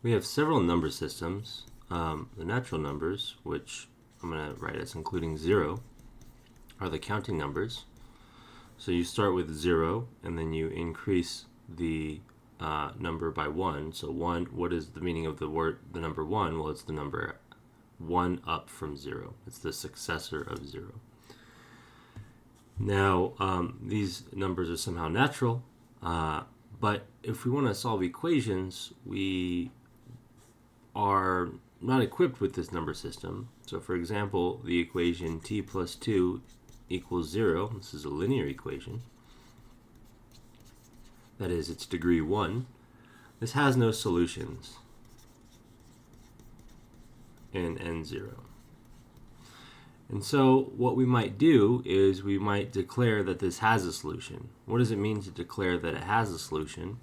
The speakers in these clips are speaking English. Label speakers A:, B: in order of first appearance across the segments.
A: We have several number systems. The natural numbers, which I'm going to write as including 0, are the counting numbers. So you start with 0, and then you increase the number by 1. So 1, what is the meaning of the number 1? Well, it's the number 1 up from 0. It's the successor of 0. Now, these numbers are somehow natural, but if we want to solve equations, we are not equipped with this number system. So for example, the equation t plus 2 equals 0, this is a linear equation, that is, it's degree 1. This has no solutions in n0. And so what we might do is we might declare that this has a solution. What does it mean to declare that it has a solution?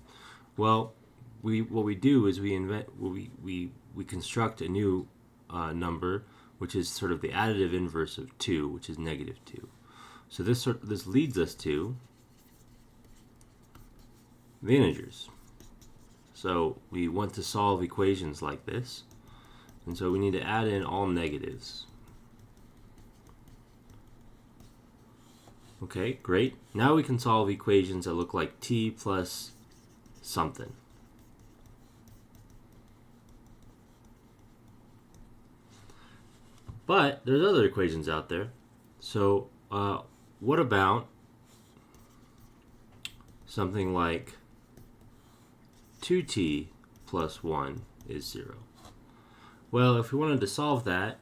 A: Well, what we do is we construct a new number, which is sort of the additive inverse of 2, which is negative 2. So this leads us to the integers. So we want to solve equations like this, and so we need to add in all negatives. Okay, great. Now we can solve equations that look like t plus something. But there's other equations out there. So what about something like 2t plus 1 is 0? Well, if we wanted to solve that,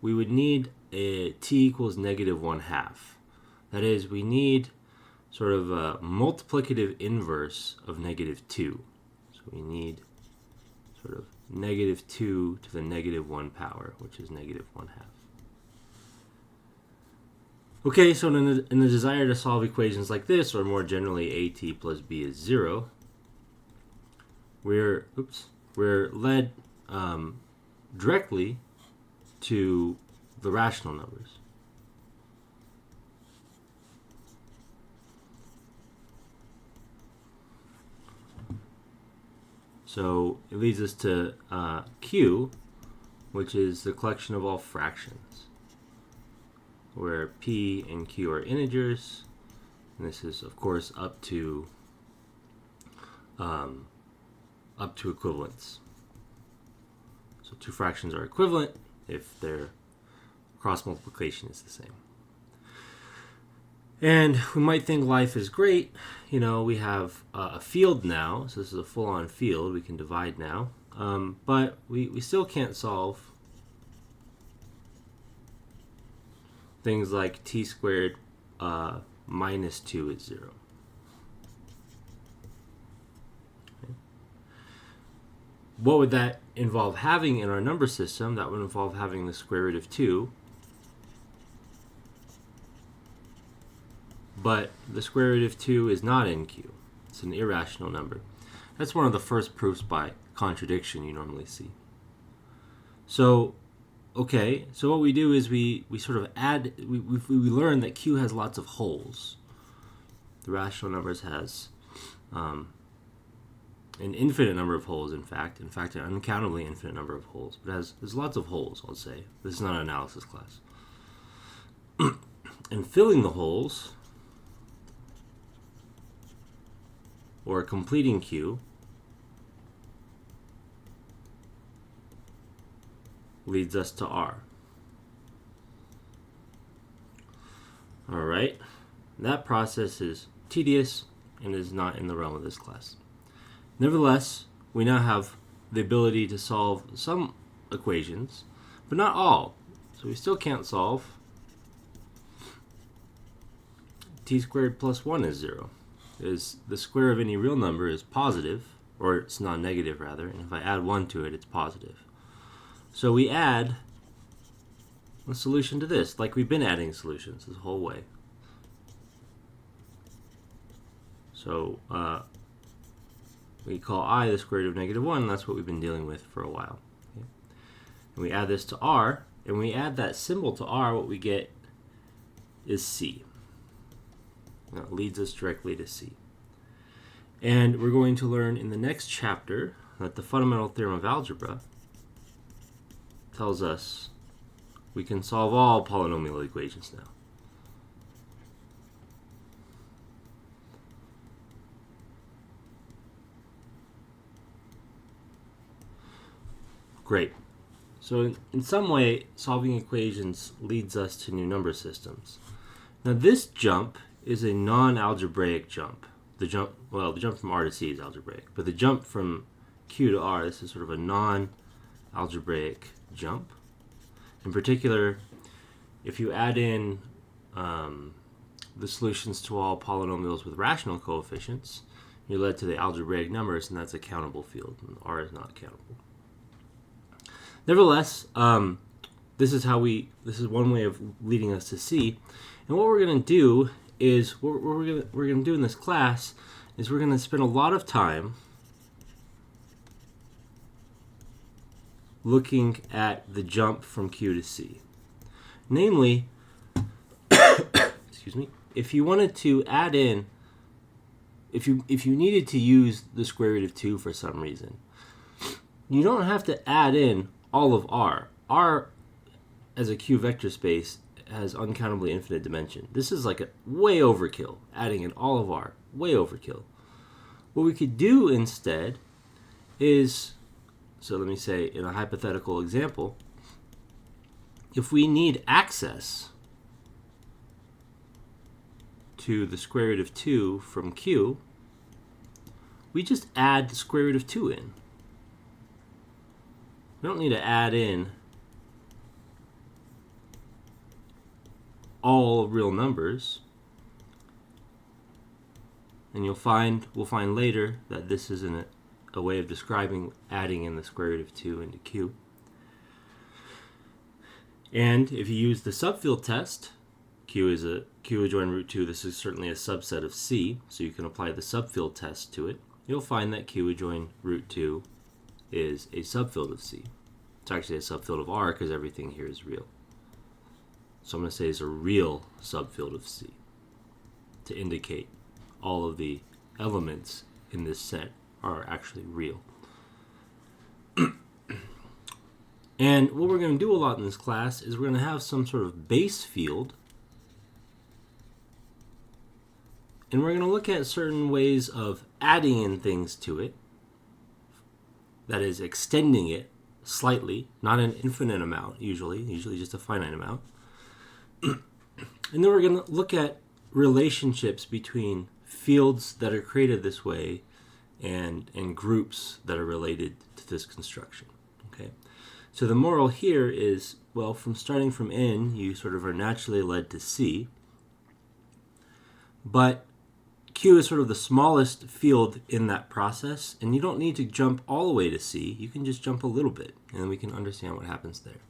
A: we would need a t equals negative 1/2. That is, we need sort of a multiplicative inverse of negative 2. So we need sort of negative 2 to the negative 1 power, which is negative 1/2. Okay, so in the desire to solve equations like this, or more generally at plus b is 0, we're led directly to the rational numbers. So it leads us to Q, which is the collection of all fractions, where P and Q are integers, and this is, of course, up to equivalence. So two fractions are equivalent if their cross multiplication is the same. And we might think life is great. You know, we have a field now, so this is a full-on field. We can divide now. But we still can't solve things like t squared minus 2 is 0. Okay. What would that involve having in our number system? That would involve having the square root of 2. But the square root of 2 is not in Q. It's an irrational number. That's one of the first proofs by contradiction you normally see. So, okay, so what we do is we sort of add, we learn that Q has lots of holes. The rational numbers has an infinite number of holes, in fact, an uncountably infinite number of holes. But there's lots of holes, I'll say. This is not an analysis class. And filling the holes, or completing Q, leads us to R. All right, that process is tedious and is not in the realm of this class. Nevertheless, we now have the ability to solve some equations, but not all. So we still can't solve t squared plus 1 is 0. Is the square of any real number is positive, or it's non-negative rather, and if I add 1 to it, it's positive. So we add a solution to this, like we've been adding solutions this whole way. So we call I the square root of negative 1, and that's what we've been dealing with for a while. Okay? And we add this to R, and when we add that symbol to R, what we get is C. That leads us directly to C. And we're going to learn in the next chapter that the fundamental theorem of algebra tells us we can solve all polynomial equations now. Great. So in some way, solving equations leads us to new number systems. Now this jump is a non-algebraic jump. The jump from R to C is algebraic, but the jump from Q to R, this is sort of a non-algebraic jump. In particular, if you add in the solutions to all polynomials with rational coefficients, you're led to the algebraic numbers, and that's a countable field, and R is not countable. Nevertheless, this is one way of leading us to C. And what we're going to do is, what we're going to do in this class is we're going to spend a lot of time looking at the jump from Q to C. Namely, excuse me, if you wanted to add in, if you needed to use the square root of 2 for some reason, you don't have to add in all of R. R as a Q vector space has uncountably infinite dimension. This is like a way overkill, adding in all of R, way overkill. What we could do instead is, so let me say in a hypothetical example, if we need access to the square root of 2 from Q, we just add the square root of 2 in. We don't need to add in all real numbers. And we'll find later that this isn't a way of describing adding in the square root of 2 into Q. And if you use the subfield test, Q adjoin root 2, this is certainly a subset of C, so you can apply the subfield test to it. You'll find that Q adjoin root 2 is a subfield of C. It's actually a subfield of R because everything here is real. So I'm going to say it's a real subfield of C to indicate all of the elements in this set are actually real. And what we're going to do a lot in this class is we're going to have some sort of base field, and we're going to look at certain ways of adding in things to it, that is, extending it slightly, not an infinite amount usually just a finite amount. And then we're going to look at relationships between fields that are created this way and groups that are related to this construction. Okay, so the moral here is, well, from starting from N, you sort of are naturally led to C, but Q is sort of the smallest field in that process, and you don't need to jump all the way to C. You can just jump a little bit, and then we can understand what happens there.